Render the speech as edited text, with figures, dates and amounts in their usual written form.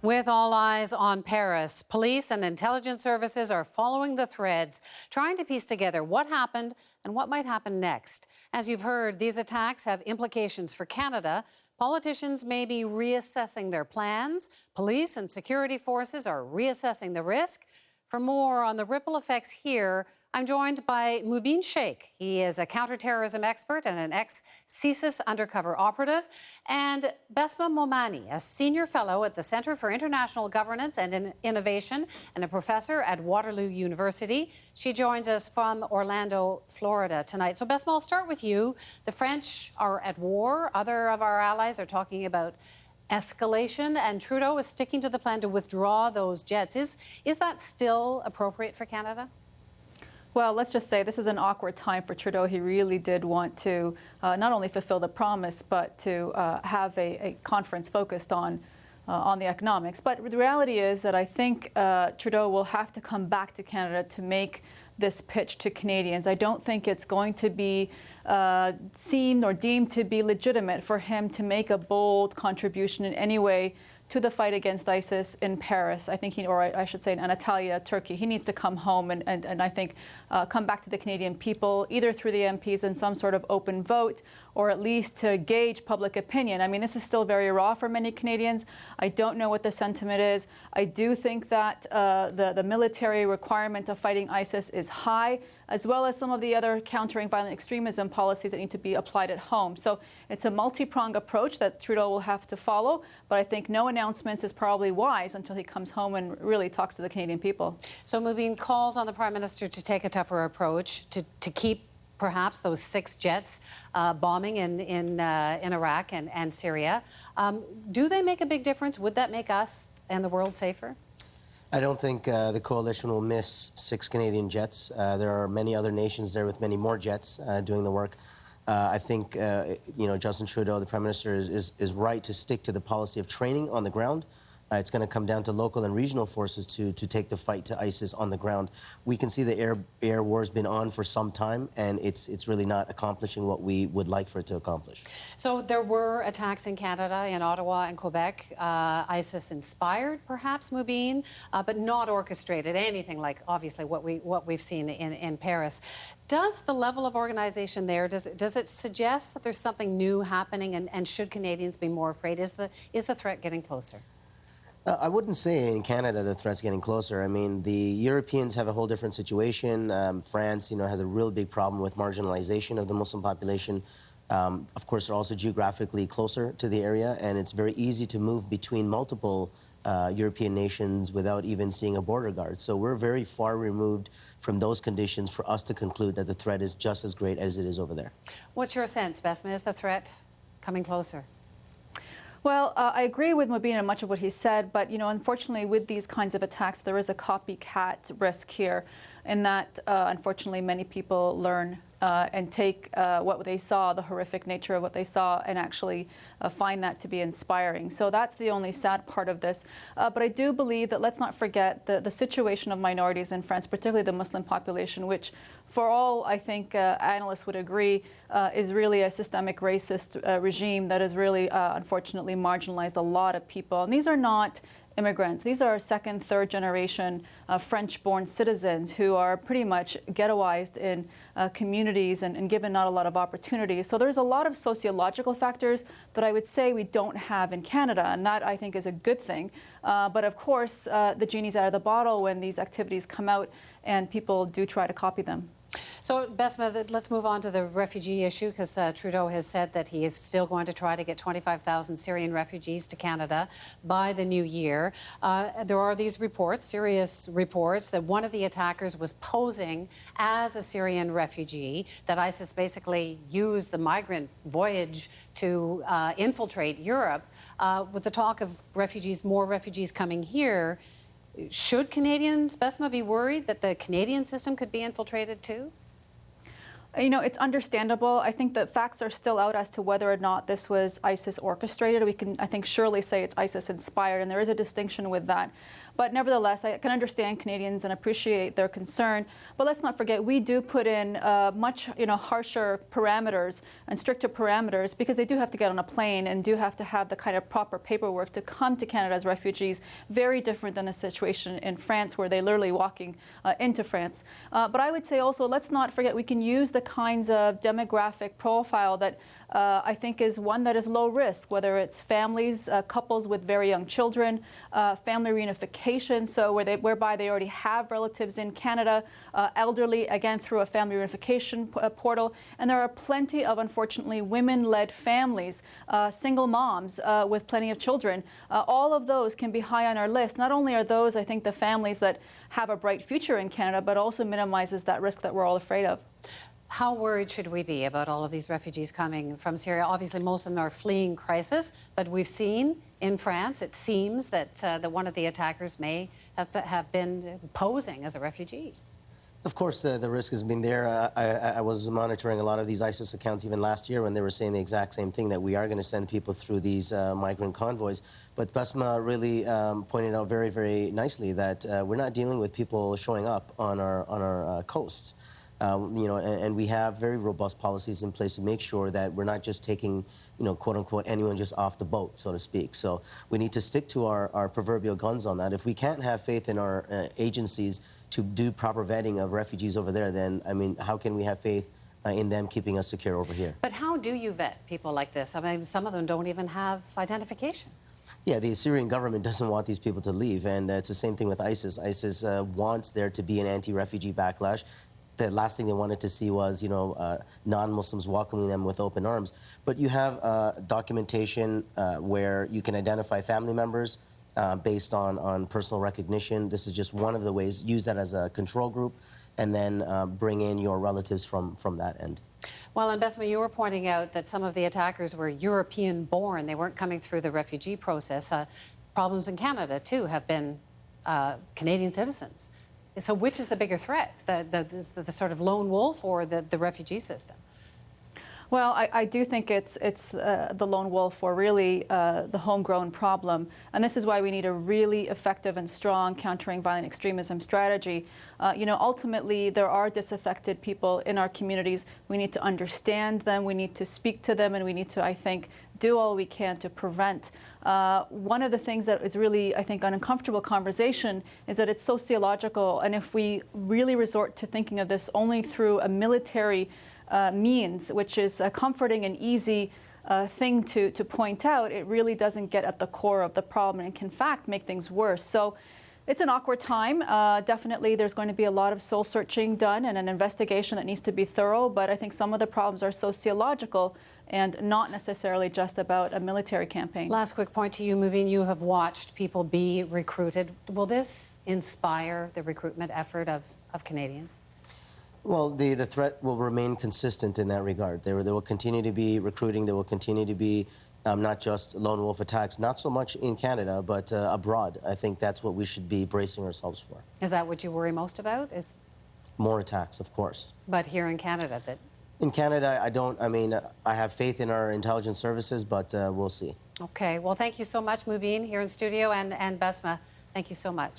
With all eyes on Paris, police and intelligence services are following the threads, trying to piece together what happened and what might happen next. As you've heard, these attacks have implications for Canada. Politicians may be reassessing their plans. Police and security forces are reassessing the risk. For more on the ripple effects here, I'm joined by Mubin Shaikh. He is a counterterrorism expert and an ex-CSIS undercover operative, and Bessma Momani, a senior fellow at the Centre for International Governance and Innovation and a professor at Waterloo University. She joins us from Orlando, Florida tonight. So Bessma, I'll start with you. The French are at war. Other of our allies are talking about escalation, and Trudeau is sticking to the plan to withdraw those jets. Is that still appropriate for Canada? Well, let's just say this is an awkward time for Trudeau. He really did want to not only fulfill the promise, but to have a conference focused on the economics. But the reality is that I think Trudeau will have to come back to Canada to make this pitch to Canadians. I don't think it's going to be seen or deemed to be legitimate for him to make a bold contribution in any way to the fight against ISIS in Paris. I think or I should say in Antalya, Turkey. He needs to come home and I think come back to the Canadian people, either through the MPs in some sort of open vote, or at least to gauge public opinion. I mean, this is still very raw for many Canadians. I don't know what the sentiment is. I do think that the military requirement of fighting ISIS is high, as well as some of the other countering violent extremism policies that need to be applied at home. So it's a multi-pronged approach that Trudeau will have to follow, but I think no announcements is probably wise until he comes home and really talks to the Canadian people. So Mubin calls on the Prime Minister to take a tougher approach, to keep perhaps those 6 jets bombing in Iraq and Syria. Do they make a big difference? Would that make us and the world safer? I don't think the coalition will miss 6 Canadian jets. There are many other nations there with many more jets doing the work. I think, Justin Trudeau, the Prime Minister, is right to stick to the policy of training on the ground. It's going to come down to local and regional forces to take the fight to ISIS on the ground. We can see the air war's been on for some time, and it's really not accomplishing what we would like for it to accomplish. So there were attacks in Canada, in Ottawa and Quebec, ISIS-inspired, perhaps, Mubin, but not orchestrated, anything like, obviously, what we've seen in Paris. Does the level of organization there, does it suggest that there's something new happening, and should Canadians be more afraid? Is the threat getting closer? I wouldn't say in Canada the threat's getting closer. I mean, the Europeans have a whole different situation. France, has a real big problem with marginalization of the Muslim population. Of course, they're also geographically closer to the area, and it's very easy to move between multiple European nations without even seeing a border guard. So we're very far removed from those conditions for us to conclude that the threat is just as great as it is over there. What's your sense, Bessma? Is the threat coming closer? Well, I agree with Mubin and much of what he said, but, unfortunately, with these kinds of attacks, there is a copycat risk here in that, unfortunately, many people learn and take what they saw, the horrific nature of what they saw, and actually find that to be inspiring. So that's the only sad part of this. But I do believe that, let's not forget, the situation of minorities in France, particularly the Muslim population, which for all, I think, analysts would agree, is really a systemic racist regime that has really, unfortunately, marginalized a lot of people. And these are not immigrants. These are second, third generation French-born citizens who are pretty much ghettoized in communities and given not a lot of opportunities. So there's a lot of sociological factors that I would say we don't have in Canada, and that I think is a good thing. But of course, the genie's out of the bottle when these activities come out and people do try to copy them. So, Bessma, let's move on to the refugee issue, because Trudeau has said that he is still going to try to get 25,000 Syrian refugees to Canada by the new year. There are these reports, serious reports, that one of the attackers was posing as a Syrian refugee, that ISIS basically used the migrant voyage to infiltrate Europe. With the talk of refugees, more refugees coming here, should Canadians, Bessma, be worried that the Canadian system could be infiltrated too? You know, it's understandable. I think the facts are still out as to whether or not this was ISIS orchestrated. We can, I think, surely say it's ISIS inspired, and there is a distinction with that. But nevertheless, I can understand Canadians and appreciate their concern. But let's not forget, we do put in much, harsher parameters and stricter parameters, because they do have to get on a plane and do have to have the kind of proper paperwork to come to Canada as refugees. Very different than the situation in France, where they're literally walking into France. But I would say also, let's not forget, we can use the kinds of demographic profile that I think is one that is low risk, whether it's families, couples with very young children, family reunification, so whereby they already have relatives in Canada, elderly, again, through a family reunification portal. And there are plenty of, unfortunately, women-led families, single moms with plenty of children. All of those can be high on our list. Not only are those, I think, the families that have a bright future in Canada, but also minimizes that risk that we're all afraid of. How worried should we be about all of these refugees coming from Syria? Obviously, most of them are fleeing crisis, but we've seen in France, it seems that one of the attackers may have been posing as a refugee. Of course, the risk has been there. I was monitoring a lot of these ISIS accounts even last year when they were saying the exact same thing, that we are going to send people through these migrant convoys. But Bessma really pointed out very, very nicely that we're not dealing with people showing up on our coasts. And we have very robust policies in place to make sure that we're not just taking, quote unquote, anyone just off the boat, so to speak. So we need to stick to our proverbial guns on that. If we can't have faith in our agencies to do proper vetting of refugees over there, then, I mean, how can we have faith in them keeping us secure over here? But how do you vet people like this? I mean, some of them don't even have identification. Yeah, the Syrian government doesn't want these people to leave, and it's the same thing with ISIS. ISIS wants there to be an anti-refugee backlash. The last thing they wanted to see was, non-Muslims welcoming them with open arms. But you have documentation where you can identify family members based on personal recognition. This is just one of the ways. Use that as a control group, and then bring in your relatives from that end. Well, and Bessma, you were pointing out that some of the attackers were European-born. They weren't coming through the refugee process. Problems in Canada, too, have been Canadian citizens. So which is the bigger threat, the sort of lone wolf or the refugee system? Well, I do think it's the lone wolf, or really the homegrown problem. And this is why we need a really effective and strong countering violent extremism strategy. Ultimately, there are disaffected people in our communities. We need to understand them, we need to speak to them, and we need to, I think, do all we can to prevent. One of the things that is really, I think, an uncomfortable conversation is that it's sociological. And if we really resort to thinking of this only through a military means, which is a comforting and easy thing to point out, it really doesn't get at the core of the problem and can, in fact, make things worse. So it's an awkward time. Definitely there's going to be a lot of soul searching done and an investigation that needs to be thorough, but I think some of the problems are sociological and not necessarily just about a military campaign. Last quick point to you, Mubin. You have watched people be recruited. Will this inspire the recruitment effort of Canadians? Well, the threat will remain consistent in that regard. There will continue to be recruiting. There will continue to be not just lone wolf attacks, not so much in Canada, but abroad. I think that's what we should be bracing ourselves for. Is that what you worry most about? More attacks, of course. But here in Canada, In Canada, I have faith in our intelligence services, but we'll see. Okay. Well, thank you so much, Mubin, here in studio, and Bessma. Thank you so much.